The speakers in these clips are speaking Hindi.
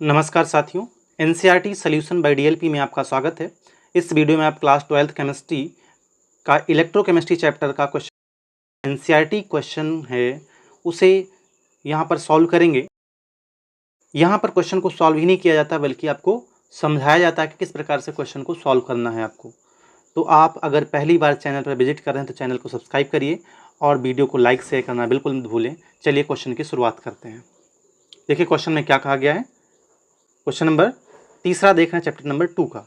नमस्कार साथियों, एनसीईआरटी सॉल्यूशन बाय डीएलपी में आपका स्वागत है। इस वीडियो में आप क्लास 12th केमिस्ट्री का इलेक्ट्रोकेमिस्ट्री चैप्टर का क्वेश्चन एनसीईआरटी क्वेश्चन है, उसे यहाँ पर सॉल्व करेंगे। यहाँ पर क्वेश्चन को सॉल्व ही नहीं किया जाता बल्कि आपको समझाया जाता है कि किस प्रकार से क्वेश्चन को सॉल्व करना है आपको। तो आप अगर पहली बार चैनल पर विजिट कर रहे हैं तो चैनल को सब्सक्राइब करिए और वीडियो को लाइक शेयर करना बिल्कुल मत भूलें। चलिए क्वेश्चन की शुरुआत करते हैं। देखिए क्वेश्चन में क्या कहा गया है। क्वेश्चन नंबर तीसरा देख रहे हैं चैप्टर नंबर 2 का।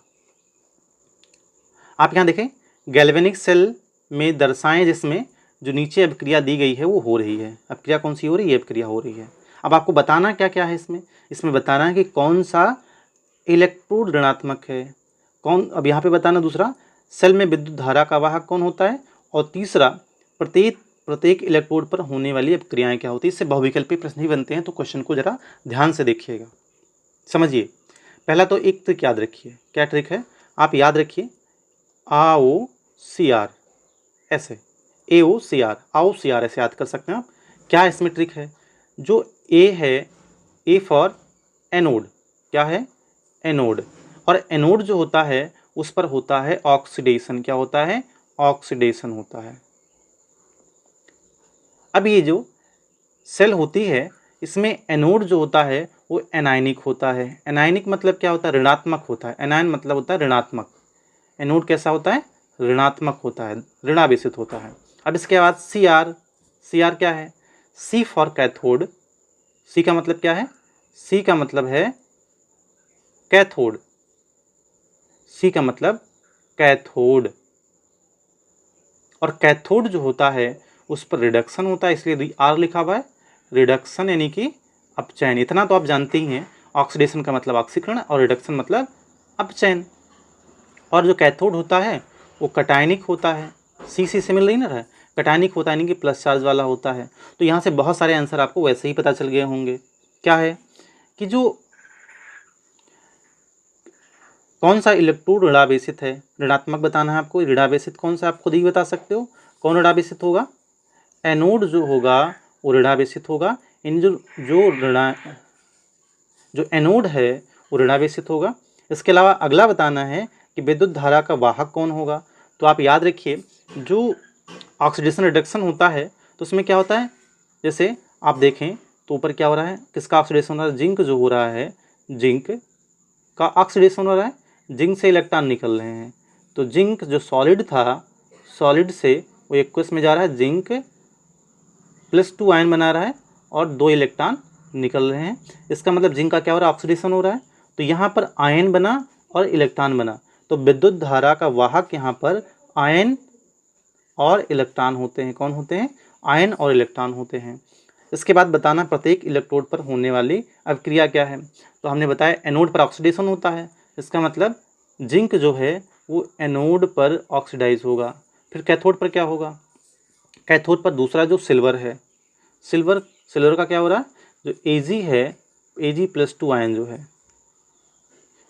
आप यहाँ देखें, गैल्वेनिक सेल में दर्शाएं जिसमें जो नीचे अभिक्रिया दी गई है वो हो रही है। अभिक्रिया कौन सी हो रही है? अभिक्रिया हो रही है। अब आपको बताना क्या क्या है इसमें बताना है कि कौन सा इलेक्ट्रोड ऋणात्मक है, कौन। अब यहाँ पे बताना दूसरा, सेल में विद्युत धारा का वाहक कौन होता है, और तीसरा प्रत्येक इलेक्ट्रोड पर होने वाली अभिक्रियाएं क्या होती है। इससे बहुविकल्पी प्रश्न ही बनते हैं, तो क्वेश्चन को जरा ध्यान से देखिएगा, समझिए। पहला तो एक ट्रिक याद रखिए। क्या ट्रिक है? आप याद रखिए, AOCR ऐसे, AOCR AOCR ऐसे याद कर सकते हैं आप। क्या इसमें ट्रिक है? जो A है, A फॉर एनोड, क्या है? एनोड। और एनोड जो होता है उस पर होता है ऑक्सीडेशन। क्या होता है? ऑक्सीडेशन होता है। अब ये जो सेल होती है इसमें एनोड जो होता है वो एनायनिक होता है। एनायनिक मतलब क्या होता है? ऋणात्मक होता है। एनायन मतलब होता है ऋणात्मक। एनोड कैसा होता है? ऋणात्मक होता है, ऋणावेशित होता है। अब इसके बाद CR क्या है? C for cathode. C का मतलब क्या है? C का मतलब है कैथोड। C का मतलब कैथोड। और कैथोड जो होता है उस पर रिडक्शन होता है, इसलिए R लिखा हुआ है। रिडक्शन यानी कि अपचयन। इतना तो आप जानते ही हैं, ऑक्सीडेशन का मतलब ऑक्सीकरण और रिडक्शन मतलब अपचयन। और जो कैथोड होता है वो कटायनिक होता है। C से मिल रही ना है, कटायनिक होता है यानी कि प्लस चार्ज वाला होता है। तो यहाँ से बहुत सारे आंसर आपको वैसे ही पता चल गए होंगे। क्या है कि जो कौन सा इलेक्ट्रोड ऋणावेशित है, ऋणात्मक बताना है आपको। ऋणावेशित कौन सा आप खुद ही बता सकते हो। कौन ऋणावेशित होगा? एनोड जो होगा वो ऋणावेशित होगा। इन जो एनोड है वो ऋणावेशित होगा। इसके अलावा अगला बताना है कि विद्युत धारा का वाहक कौन होगा। तो आप याद रखिए, जो ऑक्सीडेशन रिडक्शन होता है तो उसमें क्या होता है, जैसे आप देखें तो ऊपर क्या हो रहा है, किसका ऑक्सीडेशन हो रहा है? जिंक जो हो रहा है, जिंक का ऑक्सीडेशन हो रहा है। जिंक से इलेक्ट्रॉन निकल रहे हैं। तो जिंक जो सॉलिड था, सॉलिड से वो एक्वस में जा रहा है, जिंक +2 आयन बना रहा है और 2 इलेक्ट्रॉन निकल रहे हैं। इसका मतलब जिंक का क्या हो रहा है? ऑक्सीडेशन हो रहा है। तो यहाँ पर आयन बना और इलेक्ट्रॉन बना, तो विद्युत धारा का वाहक यहाँ पर आयन और इलेक्ट्रॉन होते हैं। कौन होते हैं? आयन और इलेक्ट्रॉन होते हैं। इसके बाद बताना प्रत्येक इलेक्ट्रोड पर होने वाली अभिक्रिया क्या है। तो हमने बताया एनोड पर ऑक्सीडेशन होता है, इसका मतलब जिंक जो है वो एनोड पर ऑक्सीडाइज होगा। फिर कैथोड पर क्या होगा? कैथोड पर दूसरा जो सिल्वर है, सिल्वर का क्या हो रहा है? जो Ag है, Ag+2 आयन जो है,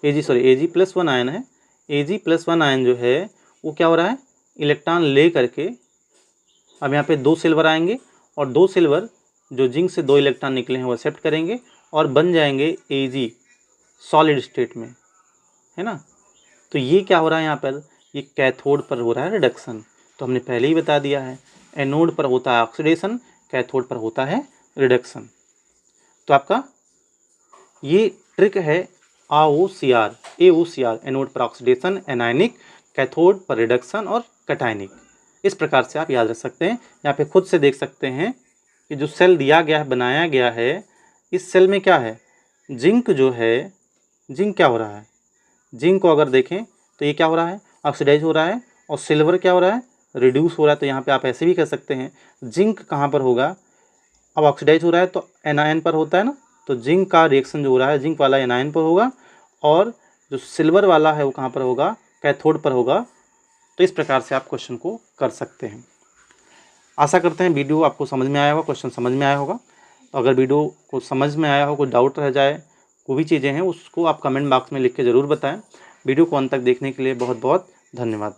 Ag+1 आयन है। Ag+1 आयन जो है वो क्या हो रहा है? इलेक्ट्रॉन ले करके, अब यहाँ पे 2 सिल्वर आएंगे और 2 सिल्वर जो जिंक से 2 इलेक्ट्रॉन निकले हैं वो एक्सेप्ट करेंगे और बन जाएंगे Ag सॉलिड स्टेट में, है ना। तो ये क्या हो रहा है यहाँ पर? ये कैथोड पर हो रहा है रिडक्शन। तो हमने पहले ही बता दिया है, एनोड पर होता है ऑक्सीडेशन, कैथोड पर होता है रिडक्शन। तो आपका ये ट्रिक है AOCR, एनोड पर ऑक्सीडेशन, एनायनिक, कैथोड पर रिडक्शन और कटायनिक। इस प्रकार से आप याद रख सकते हैं। यहाँ पे खुद से देख सकते हैं कि जो सेल दिया गया है, बनाया गया है, इस सेल में क्या है? जिंक जो है, जिंक क्या हो रहा है? जिंक को अगर देखें तो ये क्या हो रहा है? ऑक्सीडाइज हो रहा है। और सिल्वर क्या हो रहा है? रिड्यूस हो रहा है। तो यहाँ पे आप ऐसे भी कर सकते हैं, जिंक कहाँ पर होगा? अब ऑक्सीडाइज हो रहा है तो एनायन पर होता है ना, तो जिंक का रिएक्शन जो हो रहा है जिंक वाला एनायन पर होगा, और जो सिल्वर वाला है वो कहाँ पर होगा? कैथोड पर होगा। तो इस प्रकार से आप क्वेश्चन को कर सकते हैं। आशा करते हैं वीडियो आपको समझ में आया होगा, क्वेश्चन समझ में आया होगा। तो अगर वीडियो को समझ में आया हो, कोई डाउट रह जाए, कोई भी चीज़ें हैं उसको आप कमेंट बॉक्स में लिख के ज़रूर बताएं। वीडियो को अंत तक देखने के लिए बहुत बहुत धन्यवाद।